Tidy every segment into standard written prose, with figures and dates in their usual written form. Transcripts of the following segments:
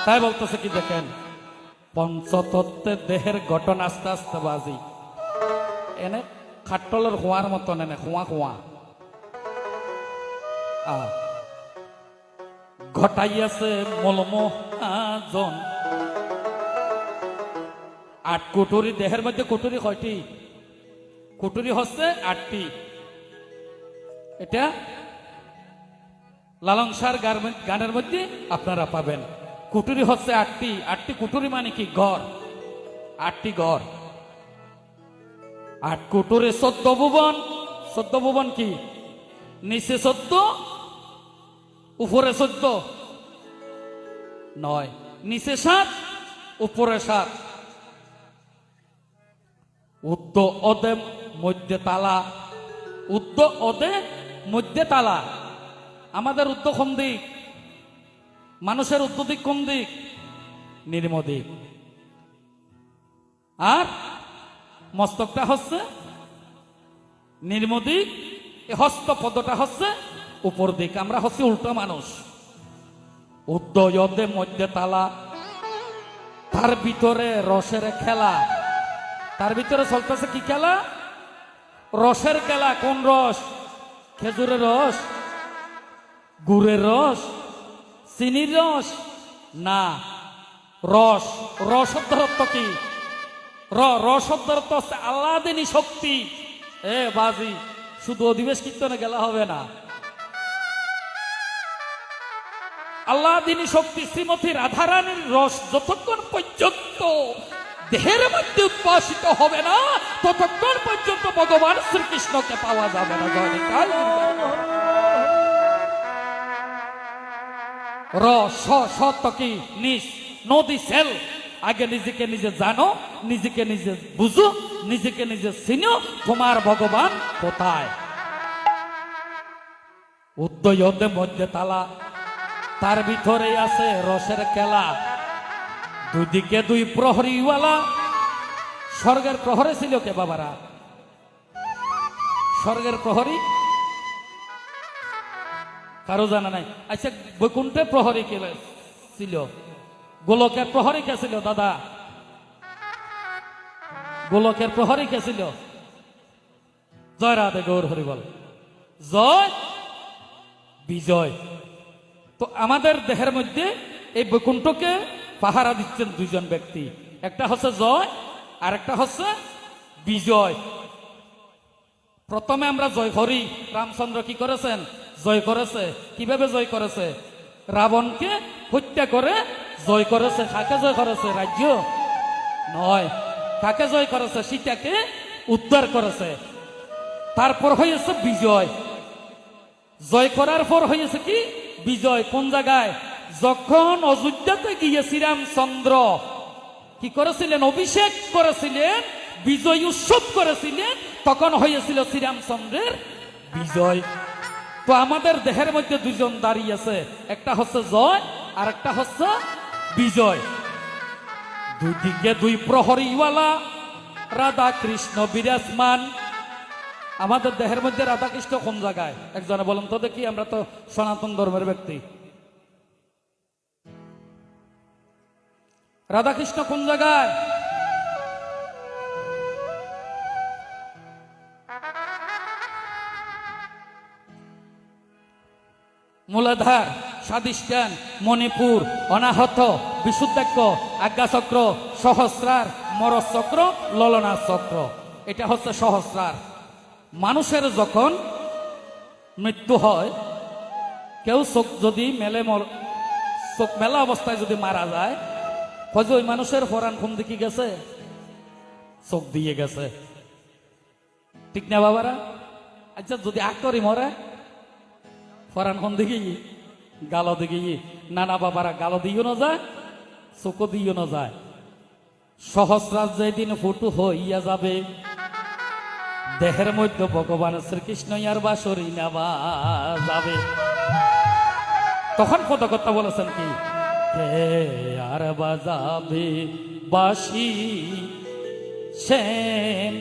তাই বলতেছে কি দেখেন, পঞ্চতত্ত্বের দেহের গঠন আস্তে আস্তে বাজি এনে খাট্টলের খোয়ার মতন এনে খোয়া খোয়া ঘটাইয়াছে মলমহাজন। আট কুটুরি, দেহের মধ্যে কুটুরি কয়টি? কুটুরি হচ্ছে 8টি। এটা লালন শাহর গানের মধ্যে আপনারা পাবেন। কুটুরি হচ্ছে 8টি। 8টি কুটুরি মানে কি? ঘর। 8টি ঘর। 8 কুটুরি 14 ভুবন। 14 ভুবন কি? নিচে 14, উপরে 14 নয়, নিচে 7, উপরে 7। উদ্দ অদে মধ্যে তালা। উদ্দ অদে মধ্যে তালা। আমাদের উদ্দ কোন দিক? মানুষের উদ্দ দিক কোন দিক? নিম্ন দিক। আর মস্তকটা হচ্ছে নিম্ন দিক, হস্ত পদটা হচ্ছে উপর দিক। আমরা হচ্ছে উল্টো মানুষ। উদ্দয়দে মধ্যে তালা, তার ভিতরে রসের খেলা। তার ভিতরে চলতেছে কি খেলা? রসের খেলা। কোন রস? খেজুরের রস, গুড়ের রস, চিনির রস না, রস। রস শব্দের অর্থ কি? রস শব্দের অর্থ হচ্ছে আল্লাদিনী শক্তি। বাজি, শুধু অধিবেশ কীর্তনে গেলা হবে না। আল্লাদিনী শক্তি শ্রীমতী রাধারানীর রস যতক্ষণ পর্যন্ত দেহের মধ্যে উদ্ভাসিত হবে না, ততক্ষণ পর্যন্ত ভগবান শ্রীকৃষ্ণকে পাওয়া যাবে না। রস সত্য কি? নিজ নদী সেল। আগে নিজেকে নিজে জানো, নিজেকে নিজে বুঝো, নিজেকে নিজে চিনো, তোমার ভগবান কোথায়। উদ্দয়দে মধ্যে তালা, তার ভিতরে আছে রসের খেলা। দুদিকে 2 প্রহরীওয়ালা। স্বর্গের প্রহরে ছিল কে বাবারা? স্বর্গের প্রহরী কারো জানা নাই? আচ্ছা, বৈকুণ্ঠের প্রহরী কে ছিল? গোলকের প্রহরী কে ছিল দাদা? গোলকের প্রহরী কে ছিল? জয় রাধে গৌর হরিবল। জয় বিজয়। তো আমাদের দেহের মধ্যে এই বৈকুণ্ঠকে পাহারা দিচ্ছেন 2 জন ব্যক্তি। একটা হচ্ছে জয়, আর একটা হচ্ছে বিজয়। প্রথমে আমরা জয় করি। রামচন্দ্র কি করেছেন? জয় করেছে। কিভাবে জয় করেছে? রাবণকে হত্যা করে জয় করেছে। কাকে জয় করেছে? রাজ্য নয়। কাকে জয় করেছে? সীতাকে উদ্ধার করেছে। তারপর হয়েছে বিজয়। জয় করার পর হয়েছে কি? বিজয়। কোন জায়গায়? যখন অযোধ্যাতে গিয়ে শ্রীরামচন্দ্র কি করেছিলেন? অভিষেক করেছিলেন, বিজয় উৎসব করেছিলেন, তখন হয়েছিল শ্রীরামচন্দ্রের বিজয়। তো আমাদের দেহের মধ্যে 2 জন দাঁড়িয়ে আছে। একটা হচ্ছে জয়, আর একটা হচ্ছে বিজয়। দুদিকে 2 প্রহরীওয়ালা, রাধা কৃষ্ণ বিরাজমান। আমাদের দেহের মধ্যে রাধা কৃষ্ণ কোন জায়গায়? একজনে বলেন তো দেখি। আমরা তো সনাতন ধর্মের ব্যক্তি। রাধা কৃষ্ণ কোন জায়গায়? মূলাধার, স্বাদিষ্ঠান, মণিপুর, অনাহত, বিশুদ্ধাক্ষ, আজ্ঞাচক্র, সহস্রার, মরস চক্র, ললনা চক্র। এটা হচ্ছে সহস্রার। মানুষের যখন মৃত্যু হয়, কেউ চোখ যদি মেলে, চোখ মেলা অবস্থায় যদি মারা যায়, হয়তো ওই মানুষের ফরান ঘুম দিকে গেছে, চোখ দিয়ে গেছে। ঠিক না বাবারা? আচ্ছা, যদি আক্তরি মরে, ফরান কোন দিকে? গালো দিকে। নানা বাবারা, গালো দিও না যায়, চোখও দিও না যায়। সহস্রার যেদিন ফুটু হইয়া যাবে, দেহের মধ্যে ভগবান শ্রীকৃষ্ণ আর বাসরি নেওয়া যাবে। তখন কত কথা বলেছেন কি? আর বাজাবে বাসি শ্যাম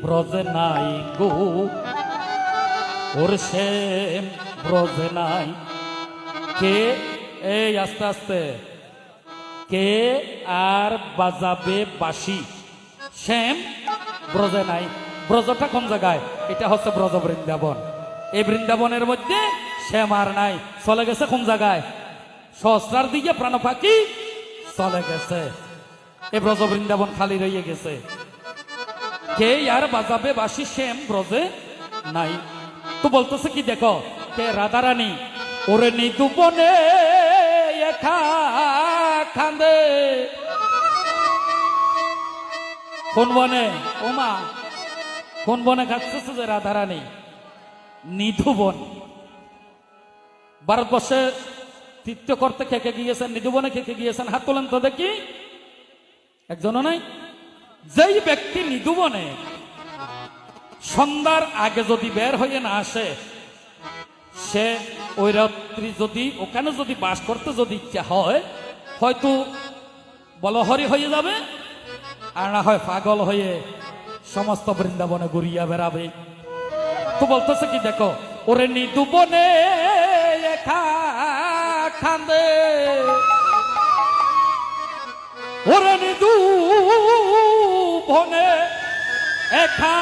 ব্রজে নাই গো, ওর শ্যাম ব্রজে নাই কে। এই আস্তে আস্তে কে আর বাজাবে বাঁশি শ্যাম ব্রজে নাই। ব্রজটা কোন জায়গায়? এটা হচ্ছে ব্রজ বৃন্দাবন। এই বৃন্দাবনের মধ্যে শ্যাম আর নাই, চলে গেছে কোন জায়গায়? সহস্রার দিকে প্রাণ পাখি চলে গেছে, এই ব্রজ বৃন্দাবন খালি রয়ে গেছে। কে আর বাজাবে বাঁশি শ্যাম ব্রজে নাই। তো বলতেছে কি দেখো, কে রাধারানী ওরে নিদু বনে একা খান্দে। কোন বনে? ওমা কোন বনে খাচ্ছে যে রাধারানী? নিধু বন। ভারতবর্ষে তীর্থ করতে কে কে গিয়েছেন? নিধু বনে কে কে গিয়েছেন? হাত তোলেন তো দেখি। একজনও নাই। যেই ব্যক্তি নিধু বনে সন্ধ্যার আগে যদি বের হয়ে না আসে, সে ওই রাত্রি যদি ওখানে যদি বাস করতে যদি ইচ্ছা হয়, হয়তো বলহরি হয়ে যাবে, আর না হয় পাগল হয়ে সমস্ত বৃন্দাবনে ঘুরিয়া বেড়াবে। তো বলতেছে কি দেখো, ওরে নিদু বনে একা খান্দে, ওরে নিদু বনে একা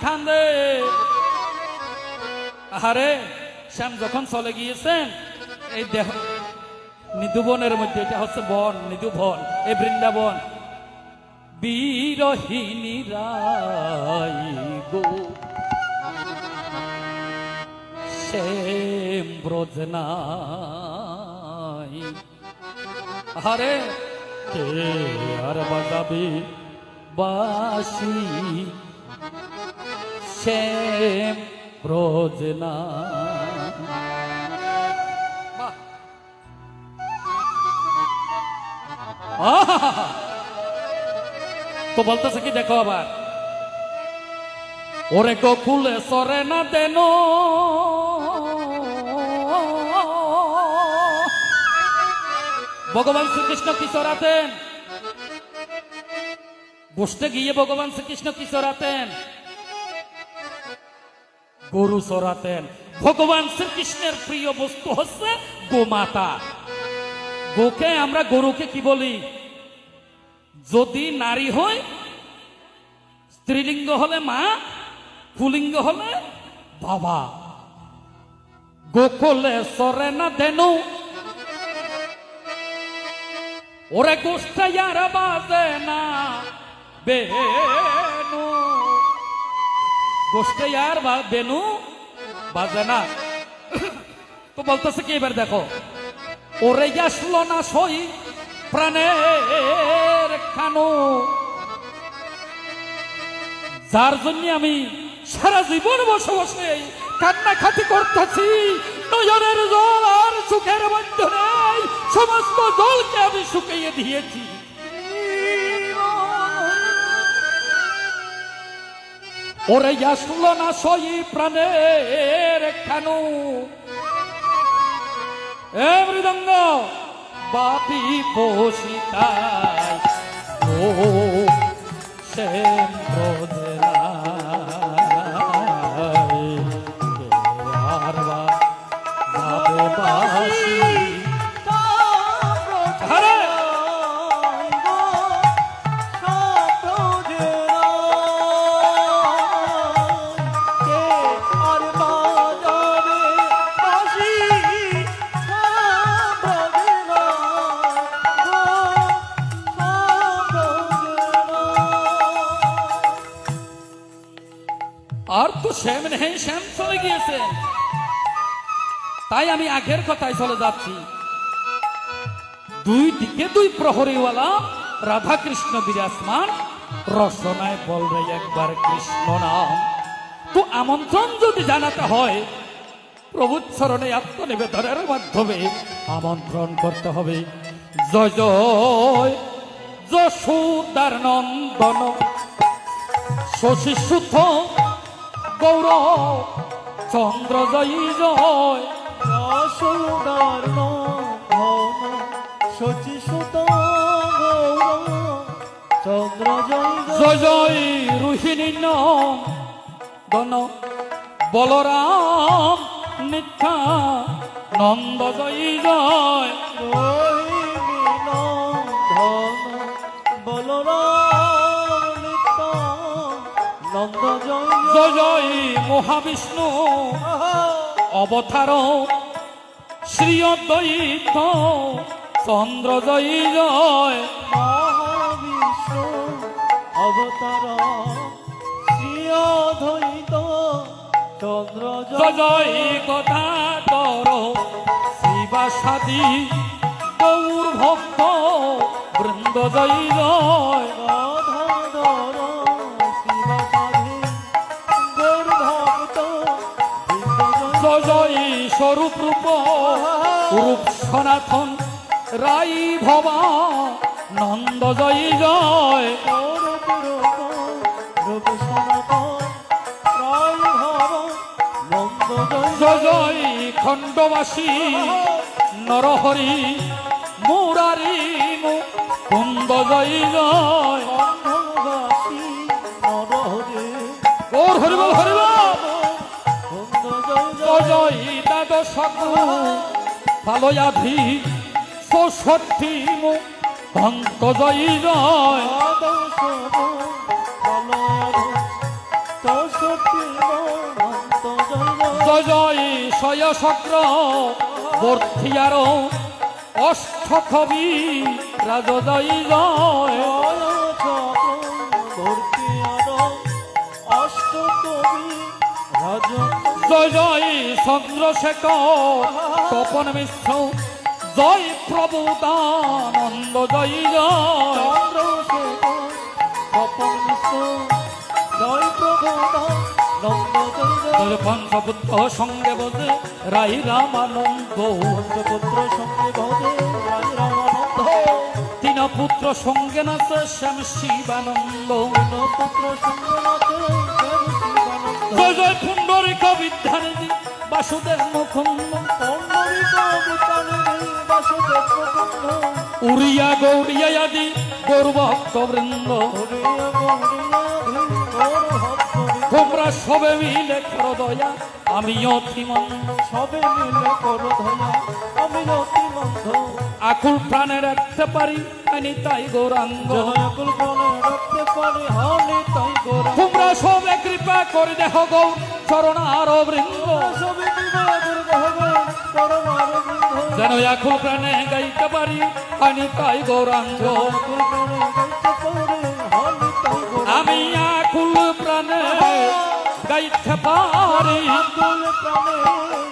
খান্দে। আরে শ্যাম যখন চলে গিয়েছেন, এই দেহ নিধুবনের মধ্যে, এটা হচ্ছে বন, নিধু বন, এই বৃন্দাবন। বিরহিনী রাই গো শ্যাম ব্রজ নাই। আরে কে আর বাজাবে বাঁশি শ্যাম ব্রজ নাই। তো বলতেছে কি দেখো আবার, ওরে গোকুলে সরে না দেন ভগবান শ্রীকৃষ্ণ কি চড়াতেন? বসতে গিয়ে ভগবান শ্রীকৃষ্ণ কি চড়াতেন? গরু চড়াতেন। ভগবান শ্রীকৃষ্ণের প্রিয় বস্তু হচ্ছে গোমাতা। গোকে আমরা গরুকে কি বলি? যদি নারী হয়, স্ত্রীলিঙ্গ হলে মা, পুলিঙ্গ হলে বাবা। গোকুলে সরে না দেনু ওরে গোষ্ঠায়ার বাজে না বেনু, গোষ্ঠায়ার বেনু বাজে না। তো বলতেছে কি এবার দেখো, ওরে আসলো না সই প্রাণের খানো, যার জন্য আমি সারা জীবন বসে বসে কান্না খাতি করতেছি, নয়নের জল আর সুখের মধ্যে নেই, সমস্ত জলকে আমি শুকিয়ে দিয়েছি। ওরে আসলো না সই প্রাণের খানো, এ মৃদঙ্গ বাপি বসিতাই ও শ্যাম ব্রজ নাই, আর বাজে বাঁশি। আর তো শ্যাম নেই, শ্যাম চলে গিয়েছে। তাই আমি আগের কথায় চলে যাচ্ছি। দুই দিকে দুই প্রহরীওয়ালা রাধা কৃষ্ণ বিরাজমান, রসনায় বলবে একবার কৃষ্ণ নাম। তো আমন্ত্রণ যদি জানাতে হয়, প্রভুর চরণে আত্মনিবেদনের মাধ্যমে আমন্ত্রণ করতে হবে। জয় জয় যশোদার নন্দন শশী সুত গৌর চন্দ্র জয় জয়, যশোদার নন্দন শশী সুত গৌর চন্দ্র জয় জয় জয় রোহিণী নন্দন বলরাম নিত্যা নন্দ জয় জয়। রোহিণী মহাবিষ্ণু অবতার শ্রী অদ্বৈত চন্দ্র জয় জয় মহাবিষ্ণু অবতার শ্রী অদ্বৈত চন্দ্র জয় জয় গদাধর শিবাসাদি গৌর ভক্ত বৃন্দ জয় জয় গদাধর শিবসাধি গৌর ভক্ত বৃন্দ জয় জয় স্বরূপ রূপ রূপ সনাতন রাই ভবা নন্দ জয় জয় রূপ সনাতন রায় ভাব নন্দ জয় জয় খণ্ডবাসী নরহরি মুরারি মুকুন্দ জয় জয় গন্ধবাসী নরহরে ওর হরিবল হরিবল নন্দ জয় জয় জয় দ্বাদশ পালয়াধি ষষ্ঠী ভন্ত জয় জয় জয় জয় শয় চক্র বর্থিয়ার অষ্টকবি রাজ জয় জয় জয় জয় চন্দ্রশেখর তপন মিশ্র জয় প্রভুদানন্দ জয় জয় জয় পঞ্চপুত্র সঙ্গে বসে রাই রামানন্দ তিন পুত্র সঙ্গে নাচে শ্যাম শিবানন্দ জয় জয় পুণ্ডরিক বিদ্যানিধি বাসুদেব মুকুন্দ উড়িয়া গৌরিয়া আদি গৌরভক্ত বৃন্দ তোমরা সবে মিলে করো দয়া আমি অতিমন্দ সবে মিলে করো ধয়া আমি অতিমন্ধ আকুল প্রাণে রাখতে পারি আমি তাই গৌরাঙ্গ জনকুল প্রাণে রাখতে পারি হানি তাই গোরা তোমরা সবে কৃপা করে দেহ গৌ চরণ আর বৃন্দ সবে বিবাদের দেহবে করোনার বৃদ্ধ যেন আকুল প্রাণে গাইতে পারি আমি তাই গৌরাঙ্গ জনকুল প্রাণে গাইতে পারে হানি তাই গোরা আমি আকুল প্রাণে গাইতে পারি আকুল প্রাণে